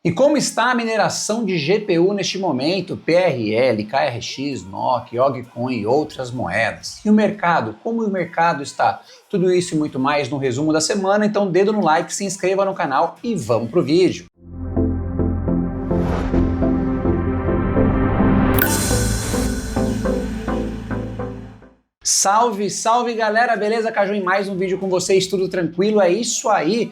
E como está a mineração de GPU neste momento? PRL, KRX, NOK, Ogcoin e outras moedas. E o mercado? Como o mercado está? Tudo isso e muito mais no resumo da semana, então dedo no like, se inscreva no canal e vamos pro vídeo. Salve, salve galera, beleza? Caju em mais um vídeo com vocês, tudo tranquilo? É isso aí,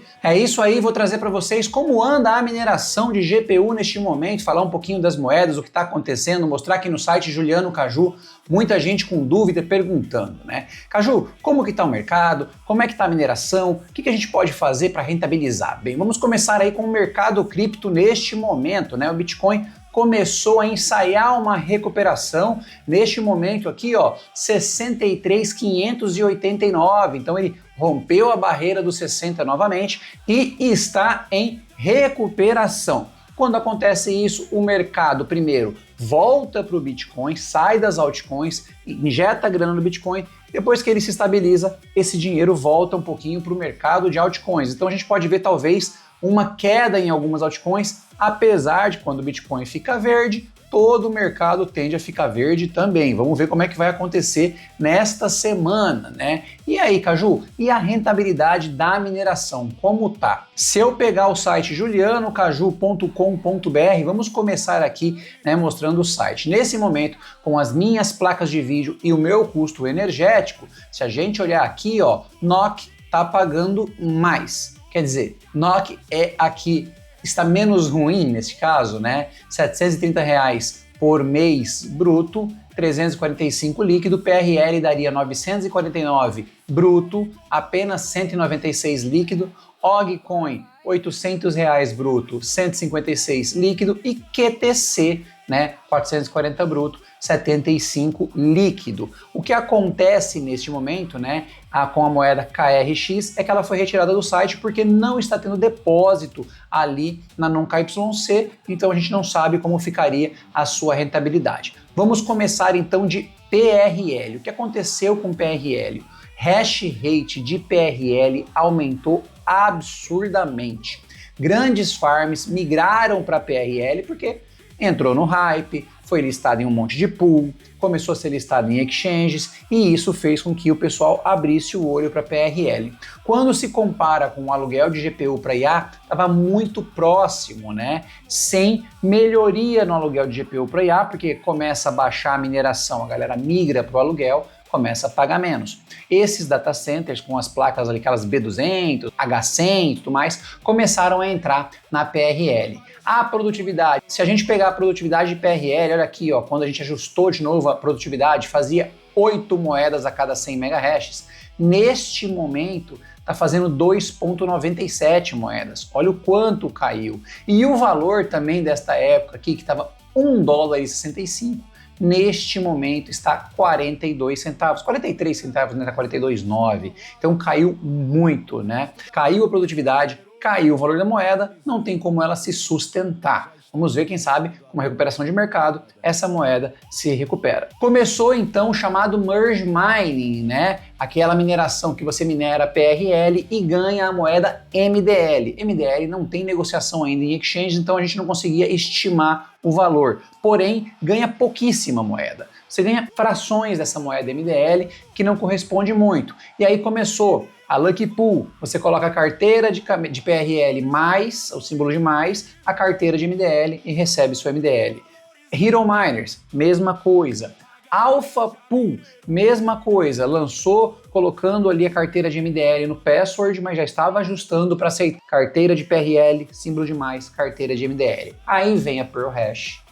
vou trazer para vocês como anda a mineração de GPU neste momento, falar um pouquinho das moedas, o que está acontecendo, mostrar aqui no site Juliano Caju, muita gente com dúvida perguntando, né? Caju, como que está o mercado? Como é que está a mineração? O que a gente pode fazer para rentabilizar? Bem, vamos começar aí com o mercado cripto neste momento, né? O Bitcoin começou a ensaiar uma recuperação neste momento aqui, ó, 63.589. Então ele rompeu a barreira dos 60 novamente e está em recuperação. Quando acontece isso, o mercado primeiro volta para o Bitcoin, sai das altcoins, injeta grana no Bitcoin, depois que ele se estabiliza, esse dinheiro volta um pouquinho para o mercado de altcoins. Então a gente pode ver talvez uma queda em algumas altcoins, apesar de quando o Bitcoin fica verde, todo o mercado tende a ficar verde também. Vamos ver como é que vai acontecer nesta semana, né? E aí, Caju, e a rentabilidade da mineração, como tá? Se eu pegar o site julianocaju.com.br, vamos começar aqui, né, mostrando o site. Nesse momento, com as minhas placas de vídeo e o meu custo energético, se a gente olhar aqui, ó, NOK tá pagando mais. Quer dizer, NOK é aqui, está menos ruim nesse caso, né? R$730 por mês bruto, 345 líquido, PRL daria 949 bruto, apenas 196 líquido, Ogcoin R$800 bruto, 156 líquido e QTC, né, 440 bruto, 75 líquido. O que acontece neste momento, né, com a moeda KRX é que ela foi retirada do site porque não está tendo depósito ali na NonKYC, então a gente não sabe como ficaria a sua rentabilidade. Vamos começar então de PRL. O que aconteceu com PRL? Hash rate de PRL aumentou absurdamente. Grandes farms migraram para PRL porque entrou no hype, foi listado em um monte de pool, começou a ser listado em exchanges e isso fez com que o pessoal abrisse o olho para PRL. Quando se compara com o aluguel de GPU para IA, estava muito próximo, né? Sem melhoria no aluguel de GPU para IA, porque começa a baixar a mineração, a galera migra para o aluguel, começa a pagar menos. Esses data centers com as placas ali, aquelas B200, H100 e tudo mais, começaram a entrar na PRL. A produtividade, se a gente pegar a produtividade de PRL, olha aqui, ó, quando a gente ajustou de novo a produtividade, fazia 8 moedas a cada 100 MHz. Neste momento, está fazendo 2,97 moedas. Olha o quanto caiu. E o valor também desta época aqui, que estava $1,65, neste momento está 42 centavos, 43 centavos, né? 42,9. Então caiu muito, né? Caiu a produtividade, caiu o valor da moeda, não tem como ela se sustentar. Vamos ver, quem sabe, com uma recuperação de mercado, essa moeda se recupera. Começou então o chamado Merge Mining, né? Aquela mineração que você minera PRL e ganha a moeda MDL. MDL não tem negociação ainda em exchange, então a gente não conseguia estimar o valor. Porém, ganha pouquíssima moeda. Você ganha frações dessa moeda MDL que não corresponde muito. E aí começou a Lucky Pool, você coloca a carteira de PRL mais, o símbolo de mais, a carteira de MDL e recebe sua MDL. Hero Miners, mesma coisa. Alpha Pool, mesma coisa, lançou colocando ali a carteira de MDL no password, mas já estava ajustando para aceitar carteira de PRL, símbolo de mais, carteira de MDL. Aí vem a Pearl Hash,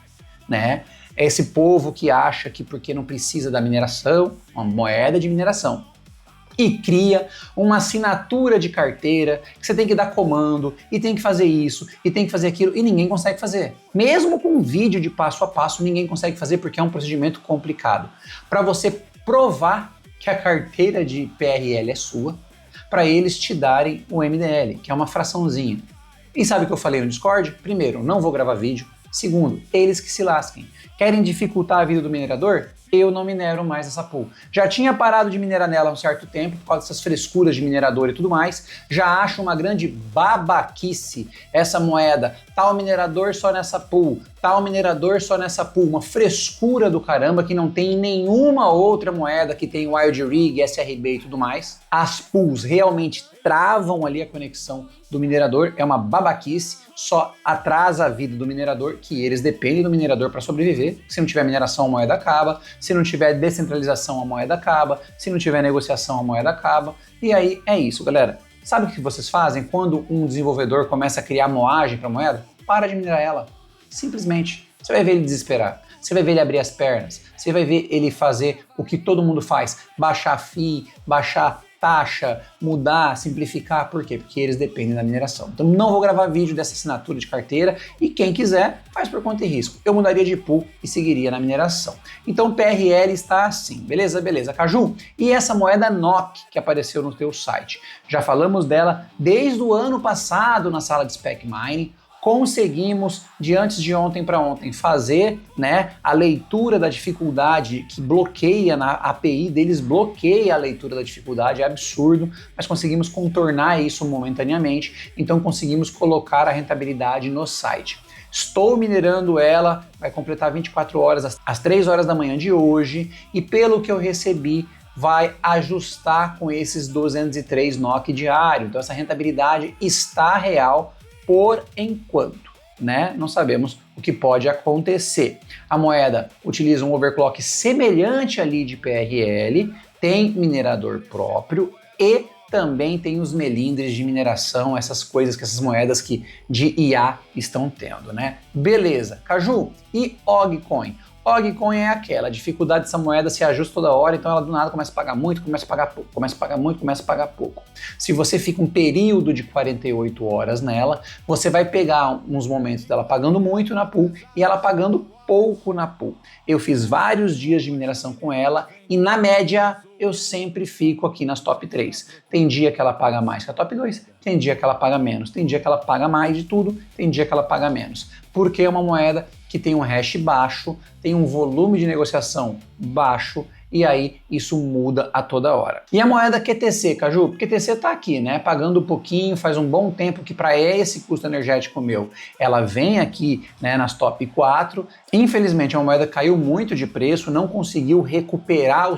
né? Esse povo que acha que porque não precisa da mineração, uma moeda de mineração, e cria uma assinatura de carteira que você tem que dar comando e tem que fazer isso e tem que fazer aquilo e ninguém consegue fazer. Mesmo com um vídeo de passo a passo, ninguém consegue fazer porque é um procedimento complicado. Para você provar que a carteira de PRL é sua, para eles te darem o MDL, que é uma fraçãozinha. E sabe o que eu falei no Discord? Primeiro, não vou gravar vídeo. Segundo, eles que se lasquem. Querem dificultar a vida do minerador? eu não minero mais essa pool. Já tinha parado de minerar nela há um certo tempo, por causa dessas frescuras de minerador e tudo mais. Já acho uma grande babaquice essa moeda. Tal minerador só nessa pool, tal minerador só nessa pool. Uma frescura do caramba que não tem em nenhuma outra moeda que tem Wild Rig, SRB e tudo mais. As pools realmente travam ali a conexão do minerador, é uma babaquice, só atrasa a vida do minerador, que eles dependem do minerador para sobreviver. Se não tiver mineração, a moeda acaba. Se não tiver descentralização, a moeda acaba. Se não tiver negociação, a moeda acaba. E aí é isso, galera. Sabe o que vocês fazem quando um desenvolvedor começa a criar moagem para a moeda? Para de minerar ela. Simplesmente. Você vai ver ele desesperar. Você vai ver ele abrir as pernas. Você vai ver ele fazer o que todo mundo faz. Baixar FII, baixar taxa, mudar, simplificar. Por quê? Porque eles dependem da mineração. Então não vou gravar vídeo dessa assinatura de carteira e quem quiser faz por conta e risco. Eu mudaria de pool e seguiria na mineração. Então o PRL está assim, beleza? Beleza, Caju? E essa moeda NOK que apareceu no teu site? Já falamos dela desde o ano passado na sala de Spec Mining. Conseguimos, de antes de ontem para ontem, fazer, né, a leitura da dificuldade que bloqueia na API deles, bloqueia a leitura da dificuldade, é absurdo, mas conseguimos contornar isso momentaneamente, então conseguimos colocar a rentabilidade no site. Estou minerando ela, vai completar 24 horas às 3 horas da manhã de hoje, e pelo que eu recebi, vai ajustar com esses 203 NOK diário, então essa rentabilidade está real, por enquanto, né? Não sabemos o que pode acontecer. A moeda utiliza um overclock semelhante ali de PRL, tem minerador próprio e também tem os melindres de mineração, essas coisas que essas moedas que de IA estão tendo, né? Beleza, Caju, e Ogcoin? Ogcoin é aquela, a dificuldade dessa moeda se ajusta toda hora, então ela do nada começa a pagar muito, começa a pagar pouco, começa a pagar muito, começa a pagar pouco. Se você fica um período de 48 horas nela, você vai pegar uns momentos dela pagando muito na pool e ela pagando pouco na pool. Eu fiz vários dias de mineração com ela e na média eu sempre fico aqui nas top 3. Tem dia que ela paga mais que a top 2, tem dia que ela paga menos, tem dia que ela paga mais de tudo, tem dia que ela paga menos. Porque é uma moeda que tem um hash baixo, tem um volume de negociação baixo, e aí isso muda a toda hora. E a moeda QTC, Caju? QTC tá aqui, né? Pagando um pouquinho, faz um bom tempo que para esse custo energético meu, ela vem aqui, né, nas top 4. Infelizmente, a moeda caiu muito de preço, não conseguiu recuperar a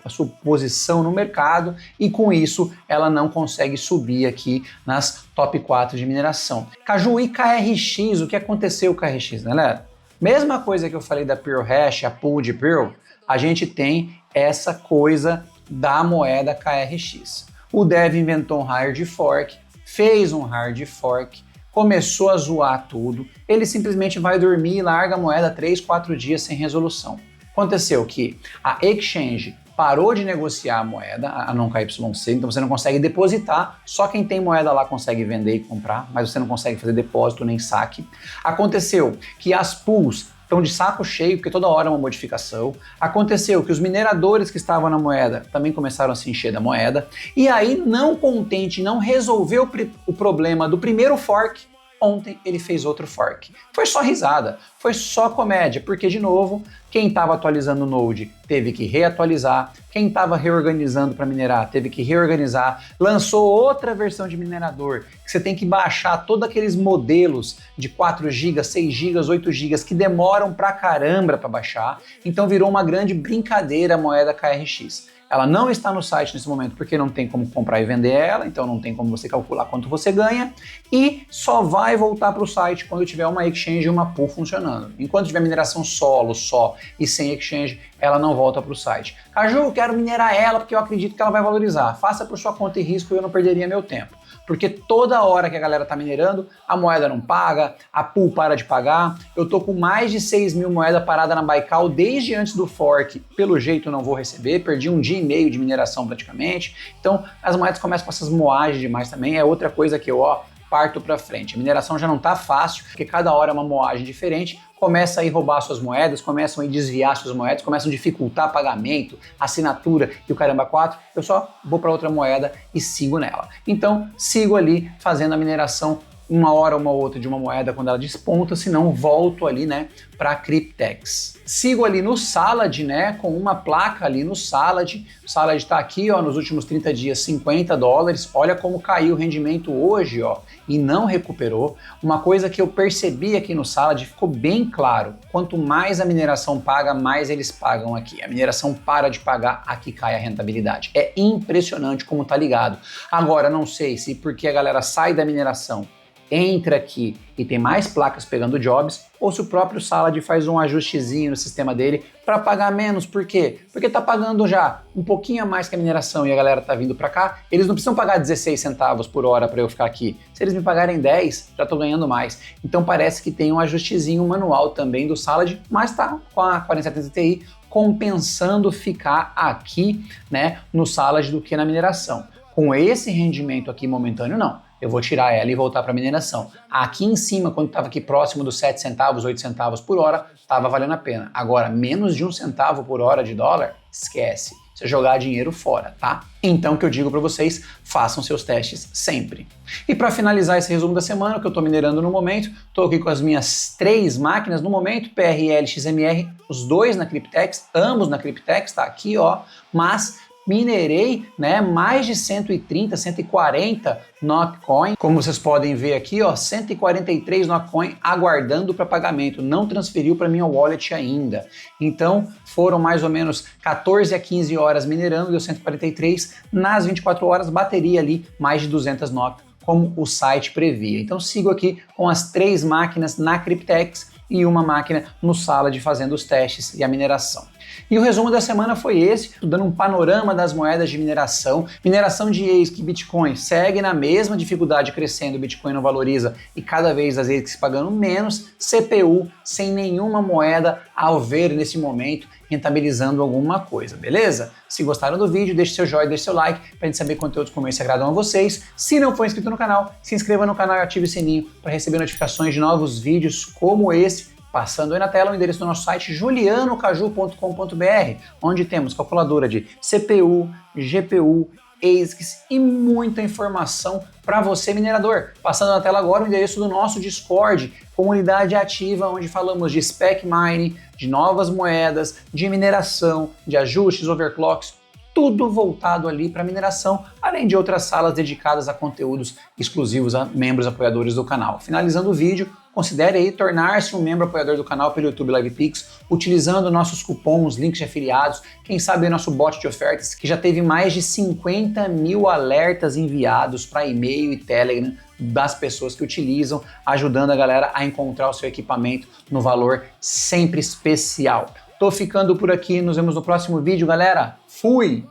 sua posição no mercado e com isso ela não consegue subir aqui nas top 4 de mineração. Caju, e KRX? O que aconteceu com o KRX, galera? Mesma coisa que eu falei da Pearl Hash, a pool de Pearl, a gente tem essa coisa da moeda KRX. O dev inventou um hard fork, fez um hard fork, começou a zoar tudo, ele simplesmente vai dormir e larga a moeda 3, 4 dias sem resolução. Aconteceu que a exchange parou de negociar a moeda, a NONKYC, então você não consegue depositar, só quem tem moeda lá consegue vender e comprar, mas você não consegue fazer depósito nem saque. Aconteceu que as pools estão de saco cheio, porque toda hora é uma modificação. Aconteceu que os mineradores que estavam na moeda também começaram a se encher da moeda, e aí, não contente, não resolveu o problema do primeiro fork, ontem ele fez outro fork. Foi só risada, foi só comédia, porque, de novo, quem estava atualizando o Node teve que reatualizar, quem estava reorganizando para minerar teve que reorganizar, lançou outra versão de minerador, que você tem que baixar todos aqueles modelos de 4 GB, 6 GB, 8 GB, que demoram pra caramba para baixar, então virou uma grande brincadeira a moeda KRX. Ela não está no site nesse momento porque não tem como comprar e vender ela, então não tem como você calcular quanto você ganha, e só vai voltar para o site quando tiver uma exchange e uma pool funcionando. Enquanto tiver mineração solo, só e sem exchange, ela não volta para o site. Caju, eu quero minerar ela porque eu acredito que ela vai valorizar. Faça por sua conta e risco e eu não perderia meu tempo. Porque toda hora que a galera tá minerando, a moeda não paga, a pool para de pagar. Eu tô com mais de 6 mil moedas parada na Baikal desde antes do fork. Pelo jeito não vou receber, perdi um dia e meio de mineração praticamente. Então as moedas começam com essas moagens demais também. É outra coisa que eu, parto para frente. A mineração já não tá fácil, porque cada hora é uma moagem diferente. Começa a ir roubar suas moedas, começam a ir desviar suas moedas, começam a dificultar pagamento, assinatura e o caramba 4, eu só vou para outra moeda e sigo nela. Então, sigo ali fazendo a mineração uma hora uma outra de uma moeda quando ela desponta, senão volto ali, né, para a Cryptex. Sigo ali no Salad, né, com uma placa ali no Salad. O Salad está aqui, ó, nos últimos 30 dias, $50. Olha como caiu o rendimento hoje, ó, e não recuperou. Uma coisa que eu percebi aqui no Salad, ficou bem claro, quanto mais a mineração paga, mais eles pagam aqui. A mineração para de pagar, aqui cai a rentabilidade. É impressionante como tá ligado. Agora, não sei se porque a galera sai da mineração, entra aqui e tem mais placas pegando jobs, ou se o próprio Salad faz um ajustezinho no sistema dele para pagar menos. Por quê? Porque tá pagando já um pouquinho a mais que a mineração e a galera tá vindo para cá, eles não precisam pagar 16 centavos por hora para eu ficar aqui. Se eles me pagarem 10, já tô ganhando mais. Então parece que tem um ajustezinho manual também do Salad, mas tá com a 4070 Ti compensando ficar aqui, né, no Salad do que na mineração. Com esse rendimento aqui momentâneo, não. Eu vou tirar ela e voltar para a mineração. Aqui em cima, quando estava aqui próximo dos 7 centavos, 8 centavos por hora, estava valendo a pena. Agora, menos de 1 centavo por hora de dólar, esquece. Você jogar dinheiro fora, tá? Então, o que eu digo para vocês, façam seus testes sempre. E para finalizar esse resumo da semana, que eu estou minerando no momento, estou aqui com as minhas 3 máquinas no momento, PRL, XMR, os dois na Cryptex, ambos na Cryptex, tá aqui, ó, mas minerei, né, mais de 130, 140 Notcoin. Como vocês podem ver aqui, ó, 143 Notcoin aguardando para pagamento. Não transferiu para minha wallet ainda. Então, foram mais ou menos 14 a 15 horas minerando, deu 143. Nas 24 horas, bateria ali mais de 200 NOC, como o site previa. Então, sigo aqui com as 3 máquinas na Cryptex e uma máquina no Salad fazendo os testes e a mineração. E o resumo da semana foi esse, dando um panorama das moedas de mineração. Mineração de ASIC e Bitcoin segue na mesma dificuldade crescendo, o Bitcoin não valoriza e cada vez as ASICs pagando menos. CPU sem nenhuma moeda ao ver nesse momento rentabilizando alguma coisa, beleza? Se gostaram do vídeo, deixe seu joinha, deixe seu like para a gente saber conteúdos como esse agradam a vocês. Se não for inscrito no canal, se inscreva no canal e ative o sininho para receber notificações de novos vídeos como esse. Passando aí na tela o endereço do nosso site julianocaju.com.br, onde temos calculadora de CPU, GPU, ASICs e muita informação para você minerador. Passando na tela agora o endereço do nosso Discord, comunidade ativa onde falamos de spec mining, de novas moedas, de mineração, de ajustes, overclocks, tudo voltado ali para mineração, além de outras salas dedicadas a conteúdos exclusivos a membros apoiadores do canal. Finalizando o vídeo, considere aí tornar-se um membro apoiador do canal pelo YouTube LivePix, utilizando nossos cupons, links de afiliados, quem sabe o nosso bot de ofertas, que já teve mais de 50 mil alertas enviados para e-mail e Telegram das pessoas que utilizam, ajudando a galera a encontrar o seu equipamento no valor sempre especial. Tô ficando por aqui, nos vemos no próximo vídeo, galera. Fui!